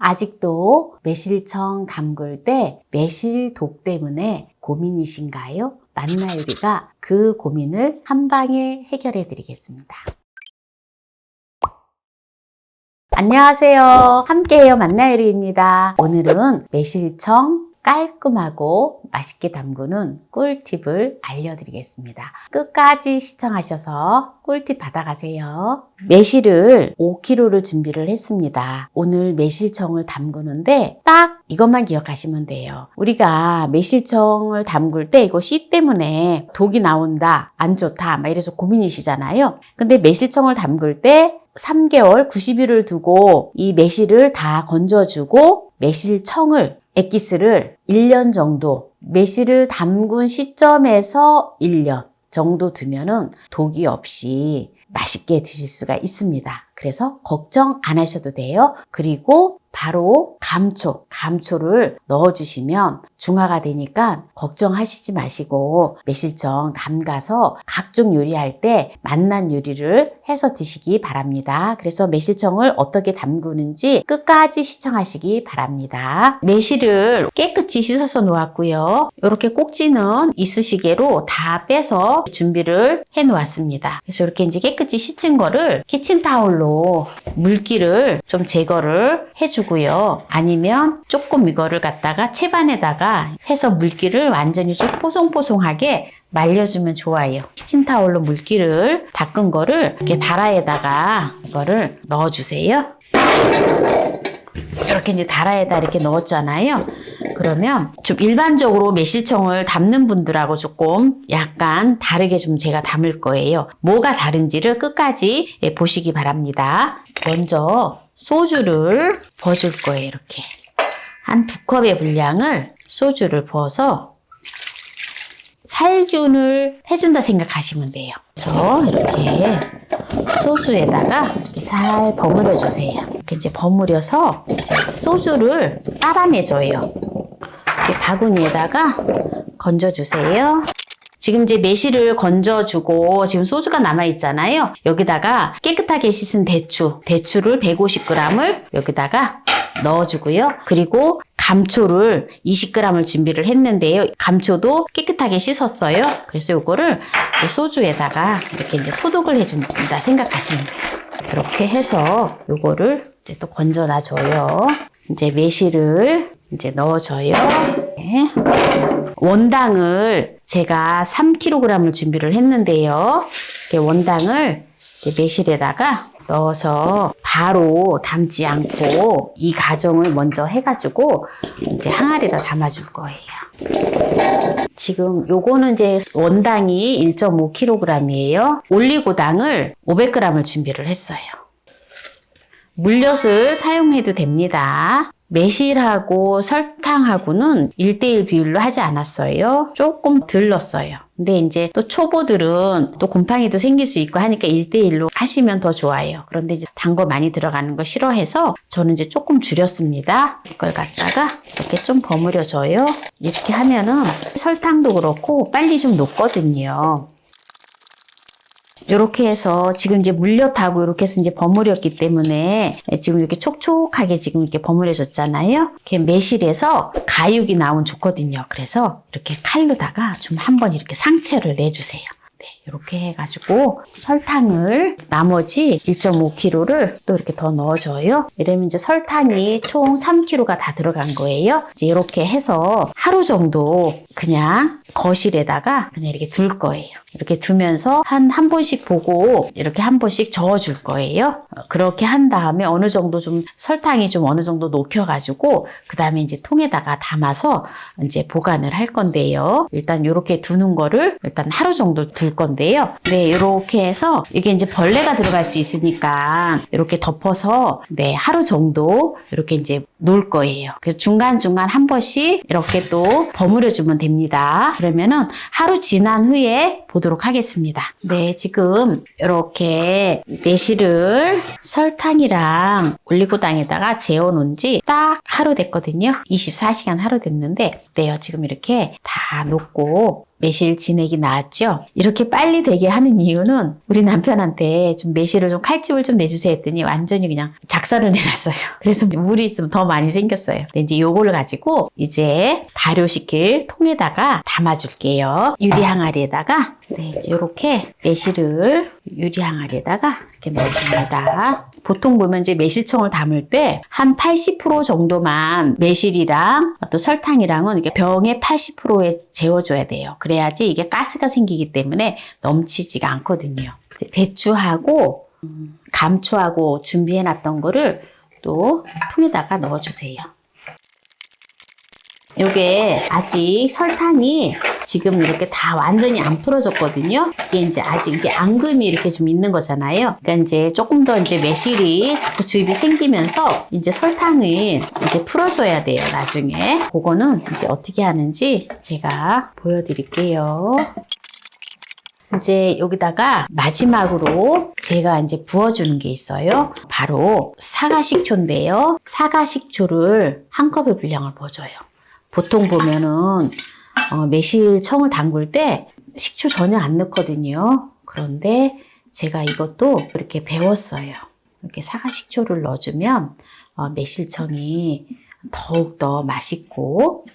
아직도 매실청 담글 때 매실독 때문에 고민이신가요? 만나요리가 그 고민을 한 방에 해결해 드리겠습니다. 안녕하세요. 함께해요 만나요리입니다. 오늘은 매실청 깔끔하고 맛있게 담그는 꿀팁을 알려드리겠습니다. 끝까지 시청하셔서 꿀팁 받아가세요. 매실을 5kg를 준비를 했습니다. 오늘 매실청을 담그는데 딱 이것만 기억하시면 돼요. 우리가 매실청을 담글 때 이거 씨 때문에 독이 나온다, 안 좋다 막 이래서 고민이시잖아요. 근데 매실청을 담글 때 3개월, 90일을 두고 이 매실을 다 건져주고 매실청을 액기스를 1년 정도, 매실을 담근 시점에서 1년 정도 두면은 독이 없이 맛있게 드실 수가 있습니다. 그래서 걱정 안 하셔도 돼요. 그리고 바로 감초를 넣어주시면 중화가 되니까 걱정하시지 마시고 매실청 담가서 각종 요리할 때 맛난 요리를 해서 드시기 바랍니다. 그래서 매실청을 어떻게 담그는지 끝까지 시청하시기 바랍니다. 매실을 깨끗이 씻어서 놓았고요. 이렇게 꼭지는 이쑤시개로 다 빼서 준비를 해 놓았습니다. 그래서 이렇게 이제 깨끗이 씻은 거를 키친타올로 물기를 좀 제거를 해주고요. 아니면 조금 이거를 갖다가 채반에다가 해서 물기를 완전히 좀 뽀송뽀송하게 말려주면 좋아요. 키친타올로 물기를 닦은 거를 이렇게 다라에다가 이거를 넣어주세요. 이렇게 이제 다라에다 이렇게 넣었잖아요. 그러면 좀 일반적으로 매실청을 담는 분들하고 조금 약간 다르게 좀 제가 담을 거예요. 뭐가 다른지를 끝까지 보시기 바랍니다. 먼저 소주를 부어줄 거예요. 이렇게 한 2컵의 분량을 소주를 부어서 살균을 해준다 생각하시면 돼요. 그래서 이렇게 소주에다가 이렇게 살 버무려 주세요. 이렇게 이제 버무려서 이제 소주를 빨아내줘요. 이렇게 바구니에다가 건져주세요. 지금 이제 매실을 건져주고 지금 소주가 남아있잖아요. 여기다가 깨끗하게 씻은 대추를 150g을 여기다가 넣어주고요. 그리고 감초를 20g을 준비를 했는데요. 감초도 깨끗하게 씻었어요. 그래서 요거를 소주에다가 이렇게 이제 소독을 해준다 생각하시면 돼요. 이렇게 해서 요거를 이제 또 건져놔줘요. 이제 매실을 이제 넣어줘요. 네. 원당을 제가 3kg을 준비를 했는데요. 이렇게 원당을 이제 매실에다가 넣어서 바로 담지 않고 이 과정을 먼저 해가지고 이제 항아리에다 담아줄 거예요. 지금 요거는 이제 원당이 1.5kg이에요. 올리고당을 500g을 준비를 했어요. 물엿을 사용해도 됩니다. 매실하고 설탕하고는 1:1 비율로 하지 않았어요. 조금 덜 넣었어요. 근데 이제 또 초보들은 또 곰팡이도 생길 수 있고 하니까 1:1로 하시면 더 좋아요. 그런데 이제 단 거 많이 들어가는 거 싫어해서 저는 이제 조금 줄였습니다. 이걸 갖다가 이렇게 좀 버무려줘요. 이렇게 하면은 설탕도 그렇고 빨리 좀 녹거든요. 이렇게 해서 지금 이제 물엿하고 이렇게 해서 이제 버무렸기 때문에 지금 이렇게 촉촉하게 지금 이렇게 버무려졌잖아요. 이렇게 매실에서 가육이 나오면 좋거든요. 그래서 이렇게 칼로다가 좀 한번 이렇게 상처를 내주세요. 네, 이렇게 해가지고 설탕을 나머지 1.5kg를 또 이렇게 더 넣어줘요. 이러면 이제 설탕이 총 3kg가 다 들어간 거예요. 이제 이렇게 해서 하루 정도 그냥 거실에다가 그냥 이렇게 둘 거예요. 이렇게 두면서 한 번씩 보고 이렇게 한 번씩 저어줄 거예요. 그렇게 한 다음에 어느 정도 좀 설탕이 좀 어느 정도 녹여가지고 그 다음에 이제 통에다가 담아서 이제 보관을 할 건데요. 일단 이렇게 두는 거를 일단 하루 정도 둘 건데요. 네, 이렇게 해서 이게 이제 벌레가 들어갈 수 있으니까 이렇게 덮어서 네, 하루 정도 이렇게 이제 놓을 거예요. 그래서 중간중간 한 번씩 이렇게 또 버무려 주면 됩니다. 그러면은 하루 지난 후에 보도록 하겠습니다. 네, 지금 이렇게 매실을 설탕이랑 올리고당에다가 재워 놓은 지 딱 하루 됐거든요. 24시간 하루 됐는데, 네요. 지금 이렇게 다 녹고 매실 진액이 나왔죠? 이렇게 빨리 되게 하는 이유는 우리 남편한테 좀 매실을 좀 칼집을 좀 내주세요 했더니 완전히 그냥 작살을 내놨어요. 그래서 물이 좀 더 많이 생겼어요. 근데 이제 요거를 가지고 이제 발효시킬 통에다가 담아줄게요. 유리 항아리에다가 네, 이제 이렇게 매실을 유리 항아리에다가 이렇게 넣어줍니다. 보통 보면 이제 매실청을 담을 때 한 80% 정도만 매실이랑 또 설탕이랑은 이게 병의 80%에 재워줘야 돼요. 그래야지 이게 가스가 생기기 때문에 넘치지가 않거든요. 대추하고 감초하고 준비해놨던 거를 또 통에다가 넣어주세요. 요게 아직 설탕이 지금 이렇게 다 완전히 안 풀어졌거든요. 이게 이제 아직 이게 앙금이 이렇게 좀 있는 거잖아요. 그러니까 이제 조금 더 이제 매실이 자꾸 주입이 생기면서 이제 설탕이 이제 풀어줘야 돼요, 나중에. 그거는 이제 어떻게 하는지 제가 보여드릴게요. 이제 여기다가 마지막으로 제가 이제 부어주는 게 있어요. 바로 사과식초인데요. 사과식초를 한 컵의 분량을 부어줘요. 보통 보면은 매실청을 담글 때 식초 전혀 안 넣거든요. 그런데 제가 이것도 이렇게 배웠어요. 이렇게 사과식초를 넣어주면 매실청이 더욱더 맛있고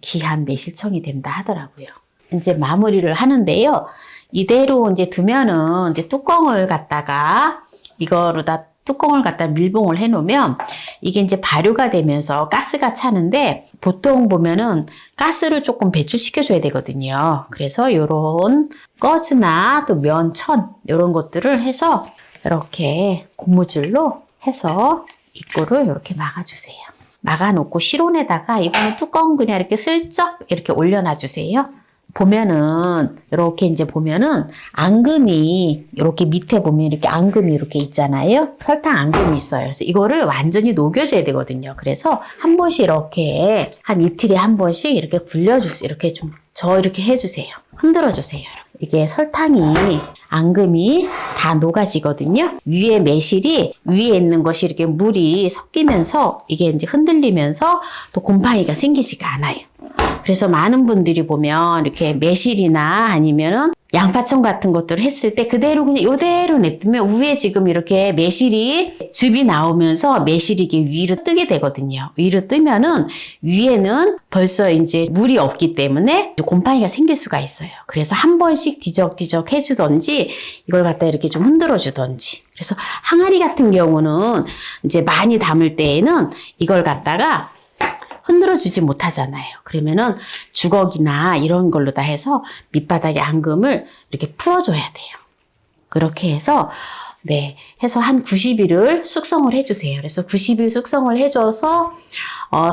귀한 매실청이 된다 하더라고요. 이제 마무리를 하는데요. 이대로 이제 두면은 이제 뚜껑을 갖다가 이거로다 뚜껑을 갖다 밀봉을 해 놓으면 이게 이제 발효가 되면서 가스가 차는데 보통 보면은 가스를 조금 배출시켜 줘야 되거든요. 그래서 요런 꺼즈나 또 면천 요런 것들을 해서 이렇게 고무줄로 해서 입구를 이렇게 막아주세요. 막아놓고 실온에다가 이거는 뚜껑 그냥 이렇게 슬쩍 이렇게 올려놔 주세요. 보면은 이렇게 이제 보면은 앙금이 이렇게 밑에 보면 이렇게 앙금이 이렇게 있잖아요. 설탕 앙금이 있어요. 그래서 이거를 완전히 녹여줘야 되거든요. 그래서 한 번씩 이렇게 한 이틀에 한 번씩 이렇게 굴려주세요. 이렇게 좀 이렇게 해주세요. 흔들어 주세요. 이게 설탕이 앙금이 다 녹아지거든요. 위에 매실이 위에 있는 것이 이렇게 물이 섞이면서 이게 이제 흔들리면서 또 곰팡이가 생기지가 않아요. 그래서 많은 분들이 보면 이렇게 매실이나 아니면은 양파청 같은 것들을 했을 때 그대로 그냥 이대로 냅두면 위에 지금 이렇게 매실이 즙이 나오면서 매실이 이게 위로 뜨게 되거든요. 위로 뜨면은 위에는 벌써 이제 물이 없기 때문에 곰팡이가 생길 수가 있어요. 그래서 한 번씩 뒤적뒤적 해주던지 이걸 갖다 이렇게 좀 흔들어 주던지. 그래서 항아리 같은 경우는 이제 많이 담을 때에는 이걸 갖다가 흔들어주지 못하잖아요. 그러면은 주걱이나 이런 걸로 다 해서 밑바닥에 앙금을 이렇게 풀어줘야 돼요. 그렇게 해서 해서 한 90일을 숙성을 해주세요. 그래서 90일 숙성을 해줘서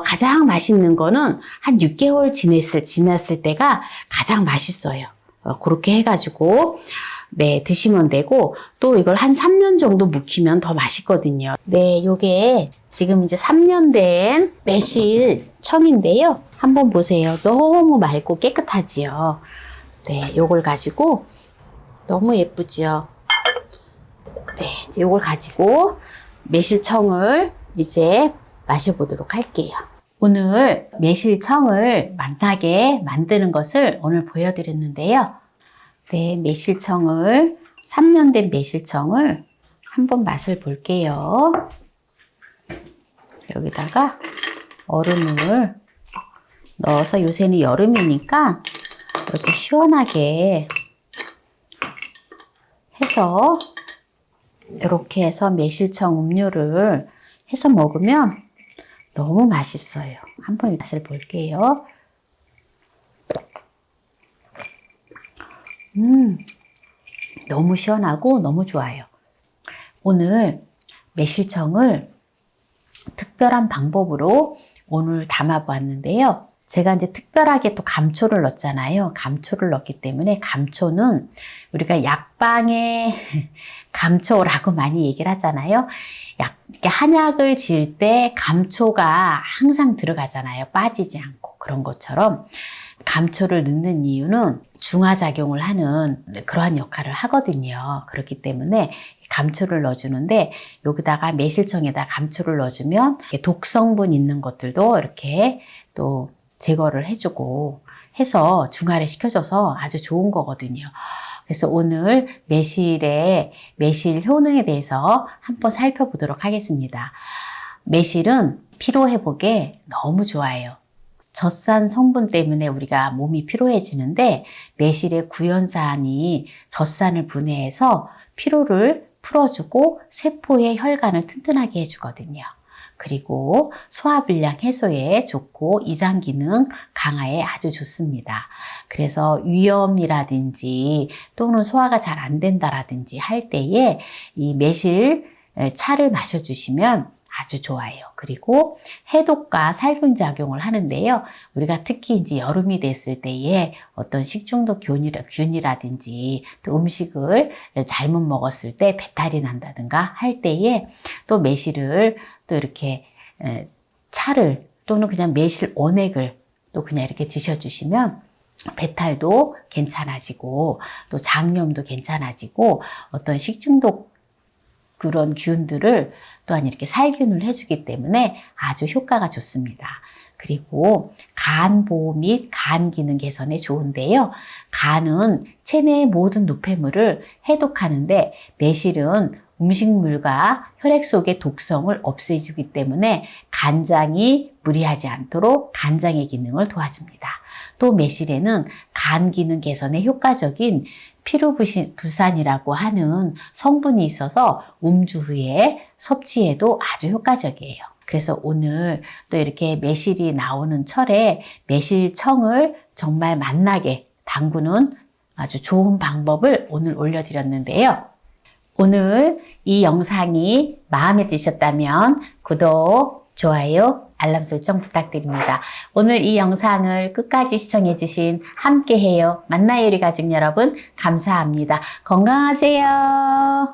가장 맛있는 거는 한 6개월 지났을 때가 가장 맛있어요. 그렇게 해가지고 드시면 되고 또 이걸 한 3년 정도 묵히면 더 맛있거든요. 요게 지금 이제 3년 된 매실청인데요. 한번 보세요. 너무 맑고 깨끗하지요. 요걸 가지고 너무 예쁘죠. 이제 요걸 가지고 매실청을 이제 마셔보도록 할게요. 오늘 매실청을 맛나게 만드는 것을 오늘 보여드렸는데요. 매실청을 3년 된 매실청을 한번 맛을 볼게요. 여기다가 얼음을 넣어서 요새는 여름이니까 이렇게 시원하게 해서 이렇게 해서 매실청 음료를 해서 먹으면 너무 맛있어요. 한번 맛을 볼게요. 너무 시원하고 너무 좋아요. 오늘 매실청을 특별한 방법으로 오늘 담아보았는데요. 제가 이제 특별하게 또 감초를 넣었잖아요. 감초를 넣었기 때문에 감초는 우리가 약방의 감초라고 많이 얘기를 하잖아요. 이렇게 한약을 지을 때 감초가 항상 들어가잖아요. 빠지지 않고. 그런 것처럼 감초를 넣는 이유는 중화작용을 하는 그러한 역할을 하거든요. 그렇기 때문에 감초를 넣어주는데 여기다가 매실청에다 감초를 넣어주면 독성분 있는 것들도 이렇게 또 제거를 해주고 해서 중화를 시켜줘서 아주 좋은 거거든요. 그래서 오늘 매실 효능에 대해서 한번 살펴보도록 하겠습니다. 매실은 피로 회복에 너무 좋아요. 젖산 성분 때문에 우리가 몸이 피로해지는데 매실의 구연산이 젖산을 분해해서 피로를 풀어주고 세포의 혈관을 튼튼하게 해주거든요. 그리고 소화불량 해소에 좋고 이장 기능 강화에 아주 좋습니다. 그래서 위염이라든지 또는 소화가 잘 안 된다라든지 할 때에 이 매실 차를 마셔주시면 아주 좋아요. 그리고 해독과 살균 작용을 하는데요. 우리가 특히 이제 여름이 됐을 때에 어떤 식중독 균이라든지 또 음식을 잘못 먹었을 때 배탈이 난다든가 할 때에 또 매실을 또 이렇게 차를 또는 그냥 매실 원액을 또 그냥 이렇게 드셔주시면 배탈도 괜찮아지고 또 장염도 괜찮아지고 어떤 식중독 그런 균들을 또한 이렇게 살균을 해주기 때문에 아주 효과가 좋습니다. 그리고 간 보호 및 간 기능 개선에 좋은데요. 간은 체내의 모든 노폐물을 해독하는데 매실은 음식물과 혈액 속의 독성을 없애주기 때문에 간장이 무리하지 않도록 간장의 기능을 도와줍니다. 또 매실에는 간 기능 개선에 효과적인 피루부산이라고 하는 성분이 있어서 음주 후에 섭취에도 아주 효과적이에요. 그래서 오늘 또 이렇게 매실이 나오는 철에 매실청을 정말 맛나게 담그는 아주 좋은 방법을 오늘 올려드렸는데요. 오늘 이 영상이 마음에 드셨다면 구독, 좋아요, 알람 설정 부탁드립니다. 오늘 이 영상을 끝까지 시청해주신 함께해요 만나요 우리 가족 여러분 감사합니다. 건강하세요.